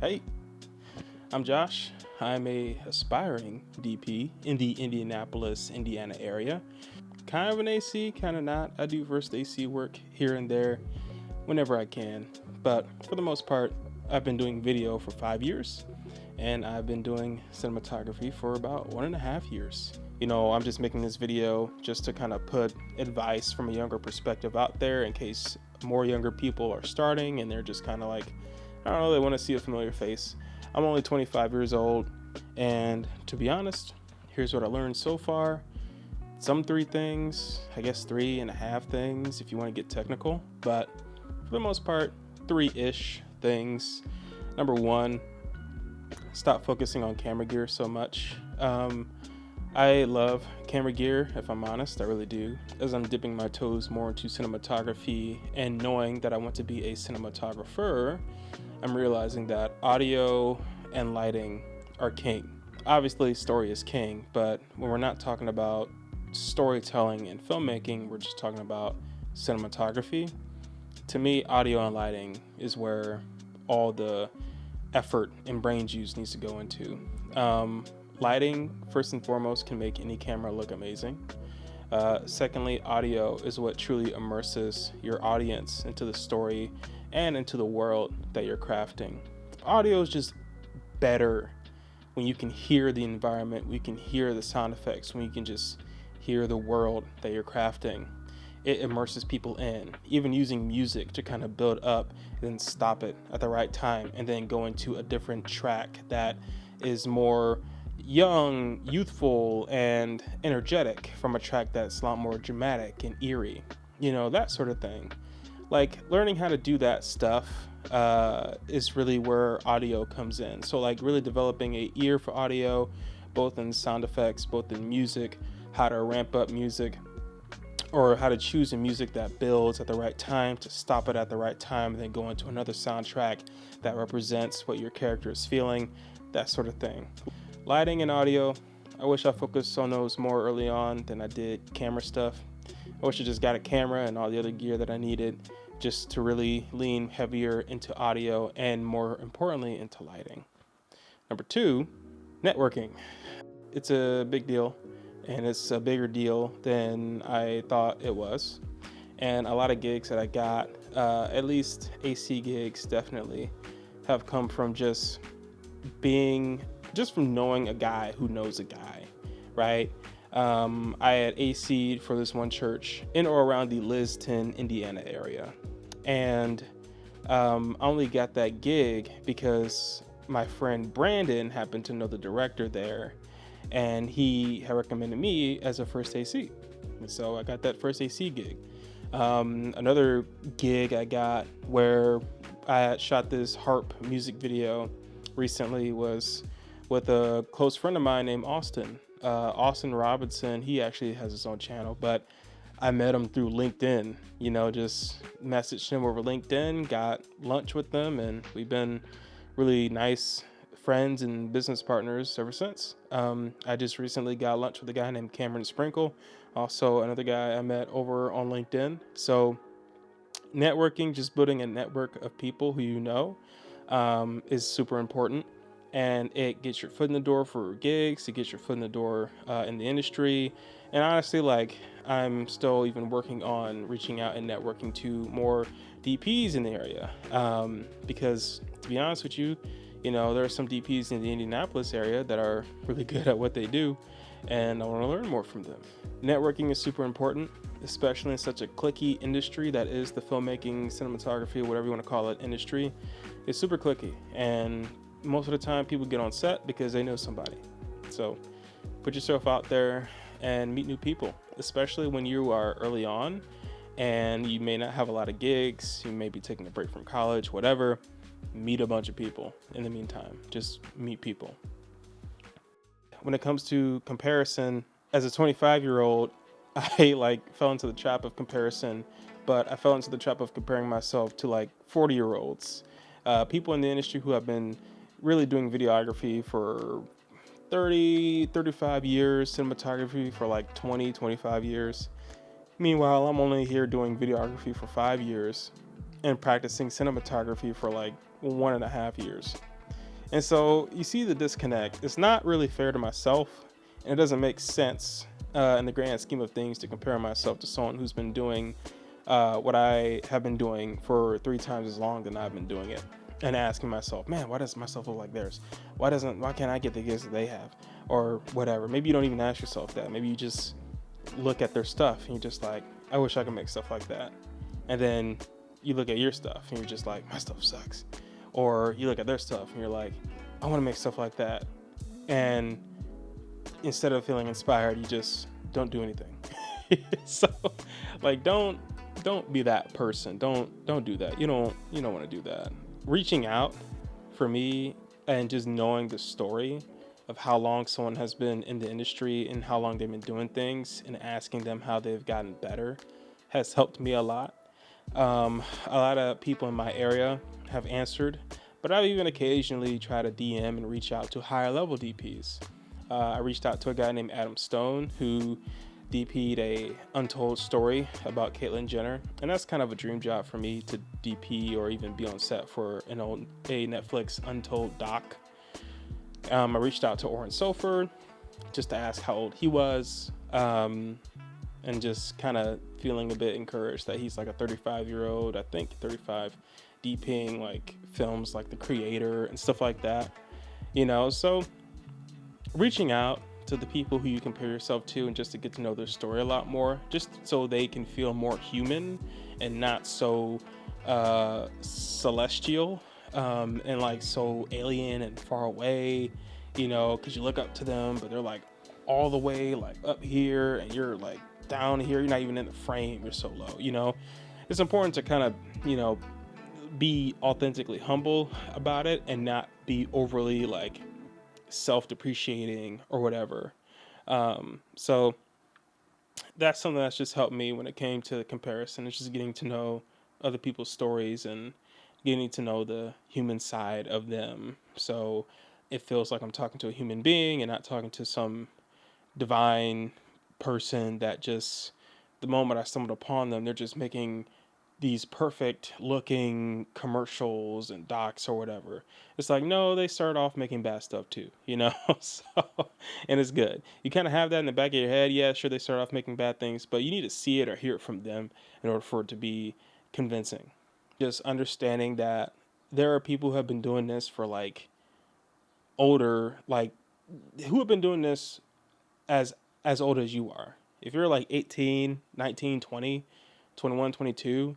Hey, I'm Josh. I'm a aspiring DP in the Indianapolis, Indiana area. Kind of an AC, kind of not. I do first AC work here and there whenever I can. But for the most part, I've been doing video for 5 years, and I've been doing cinematography for about 1.5 years. I'm just making this video just to kind of put advice from a younger perspective out there in case more younger people are starting and they're just kind of like, I don't know, they want to see a familiar face. I'm only 25 years old, and to be honest, here's what I learned so far. Some 3.5 things if you want to get technical, but for the most part, 3-ish things. Number one, stop focusing on camera gear so much. I love camera gear, if I'm honest, I really do. As I'm dipping my toes more into cinematography and knowing that I want to be a cinematographer, I'm realizing that audio and lighting are king. Obviously, story is king, but when we're not talking about storytelling and filmmaking, we're just talking about cinematography. To me, audio and lighting is where all the effort and brain juice needs to go into. Lighting, first and foremost, can make any camera look amazing. Secondly, audio is what truly immerses your audience into the story and into the world that you're crafting. Audio is just better when you can hear the environment, when you can hear the sound effects, when you can just hear the world that you're crafting. It immerses people in. Even using music to kind of build up and then stop it at the right time and then go into a different track that is more young, youthful, and energetic from a track that's a lot more dramatic and eerie, that sort of thing. Like, learning how to do that stuff is really where audio comes in. So like really developing an ear for audio, both in sound effects, both in music, how to ramp up music, or how to choose a music that builds at the right time to stop it at the right time and then go into another soundtrack that represents what your character is feeling, that sort of thing. Lighting and audio, I wish I focused on those more early on than I did camera stuff. I wish I just got a camera and all the other gear that I needed just to really lean heavier into audio and, more importantly, into lighting. Number two, networking. It's a big deal, and it's a bigger deal than I thought it was. And a lot of gigs that I got, at least AC gigs definitely, have come from just from knowing a guy who knows a guy, right? I had AC'd for this one church in or around the Liston, Indiana area. And I only got that gig because my friend Brandon happened to know the director there, and he had recommended me as a first AC. And so I got that first AC gig. Another gig I got where I shot this harp music video recently was with a close friend of mine named Austin Robinson. He actually has his own channel, but I met him through LinkedIn, just messaged him over LinkedIn, got lunch with them, and we've been really nice friends and business partners ever since. I just recently got lunch with a guy named Cameron Sprinkle, also another guy I met over on LinkedIn. So networking, just building a network of people who is super important. And it gets your foot in the door for gigs, it gets your foot in the door in the industry. And honestly, I'm still even working on reaching out and networking to more DPs in the area. Because to be honest with you, there are some DPs in the Indianapolis area that are really good at what they do, and I want to learn more from them. Networking is super important, especially in such a cliquey industry that is the filmmaking, cinematography, whatever you want to call it, industry. It's super cliquey, and most of the time people get on set because they know somebody. So put yourself out there and meet new people, especially when you are early on and you may not have a lot of gigs, you may be taking a break from college, whatever. Meet a bunch of people in the meantime. Just meet people. When it comes to comparison, as a 25-year-old, I fell into the trap of comparison, but I fell into the trap of comparing myself to 40-year-olds, people in the industry who have been really doing videography for 30, 35 years, cinematography for 20, 25 years. Meanwhile, I'm only here doing videography for 5 years and practicing cinematography for 1.5 years. And so you see the disconnect. It's not really fair to myself, and it doesn't make sense in the grand scheme of things to compare myself to someone who's been doing what I have been doing for 3 times as long than I've been doing it, and asking myself, man, why does myself look like theirs? Why can't I get the gifts that they have, or whatever? Maybe you don't even ask yourself that. Maybe you just look at their stuff and you're just like, I wish I could make stuff like that. And then you look at your stuff and you're just like, my stuff sucks. Or you look at their stuff and you're like, I want to make stuff like that. And instead of feeling inspired, you just don't do anything. So like, don't be that person. Don't do that. You don't want to do that. Reaching out for me and just knowing the story of how long someone has been in the industry and how long they've been doing things and asking them how they've gotten better has helped me a lot. A lot of people in my area have answered, but I've even occasionally tried to DM and reach out to higher level DPs. I reached out to a guy named Adam Stone who DP'd a untold story about Caitlyn Jenner, and that's kind of a dream job for me to DP or even be on set for a Netflix Untold doc. I reached out to Oren Soford just to ask how old he was, and just kind of feeling a bit encouraged that he's like a 35-year-old, I think 35, DPing like films like The Creator and stuff like that, so reaching out to the people who you compare yourself to and just to get to know their story a lot more, just so they can feel more human and not so celestial and like so alien and far away, because you look up to them, but they're like all the way like up here and you're like down here. You're not even in the frame. You're so low, It's important to kind of, be authentically humble about it and not be overly like self-depreciating or whatever. So that's something that's just helped me when it came to the comparison. It's just getting to know other people's stories and getting to know the human side of them. So it feels like I'm talking to a human being and not talking to some divine person that just, the moment I stumbled upon them, they're just making these perfect looking commercials and docs or whatever. It's like, no, they start off making bad stuff too, so, and it's good. You kind of have that in the back of your head. Yeah, sure, they start off making bad things, but you need to see it or hear it from them in order for it to be convincing. Just understanding that there are people who have been doing this for like older, like who have been doing this as old as you are. If you're like 18, 19, 20, 21, 22,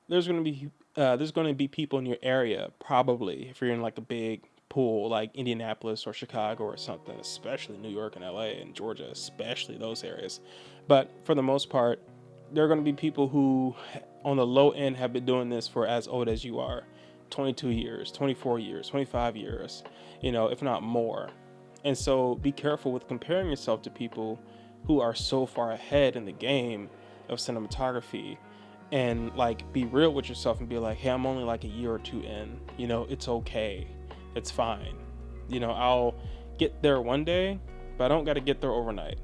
there's going to be people in your area, probably, if you're in like a big pool like Indianapolis or Chicago or something, especially New York and LA and Georgia, especially those areas. But for the most part, there are going to be people who on the low end have been doing this for as old as you are, 22 years, 24 years, 25 years, if not more. And so be careful with comparing yourself to people who are so far ahead in the game of cinematography, and like be real with yourself and be like, hey, I'm only like a year or two in, it's okay. It's fine. I'll get there one day, but I don't got to get there overnight.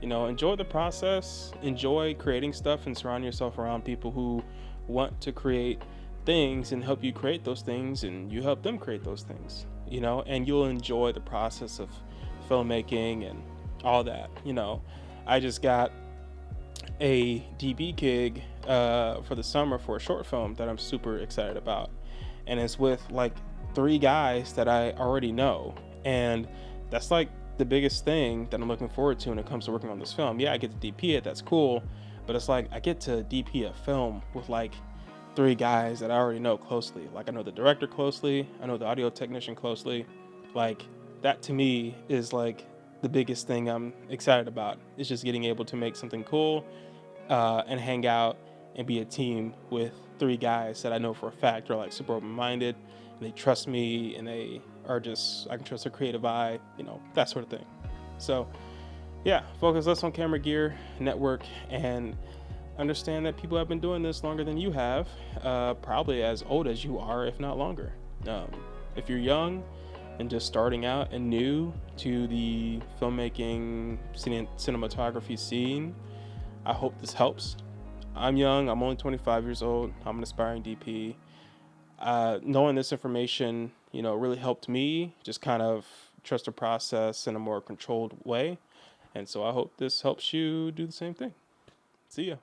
Enjoy the process, enjoy creating stuff, and surround yourself around people who want to create things and help you create those things, and you help them create those things, and you'll enjoy the process of filmmaking and all that. I just got a DB gig for the summer for a short film that I'm super excited about, and it's with like 3 guys that I already know, and that's like the biggest thing that I'm looking forward to when it comes to working on this film. Yeah, I get to DP it, that's cool, but it's like I get to DP a film with like 3 guys that I already know closely. Like I know the director closely, I know the audio technician closely. Like that to me is like the biggest thing I'm excited about. It's just getting able to make something cool and hang out and be a team with 3 guys that I know for a fact are like super open-minded, and they trust me, and they are just, I can trust their creative eye, that sort of thing. So yeah, focus less on camera gear, network, and understand that people have been doing this longer than you have, probably as old as you are, if not longer. If you're young and just starting out and new to the filmmaking cinematography scene, I hope this helps. I'm young, I'm only 25 years old, I'm an aspiring DP. Knowing this information, really helped me just kind of trust the process in a more controlled way. And so I hope this helps you do the same thing. See ya.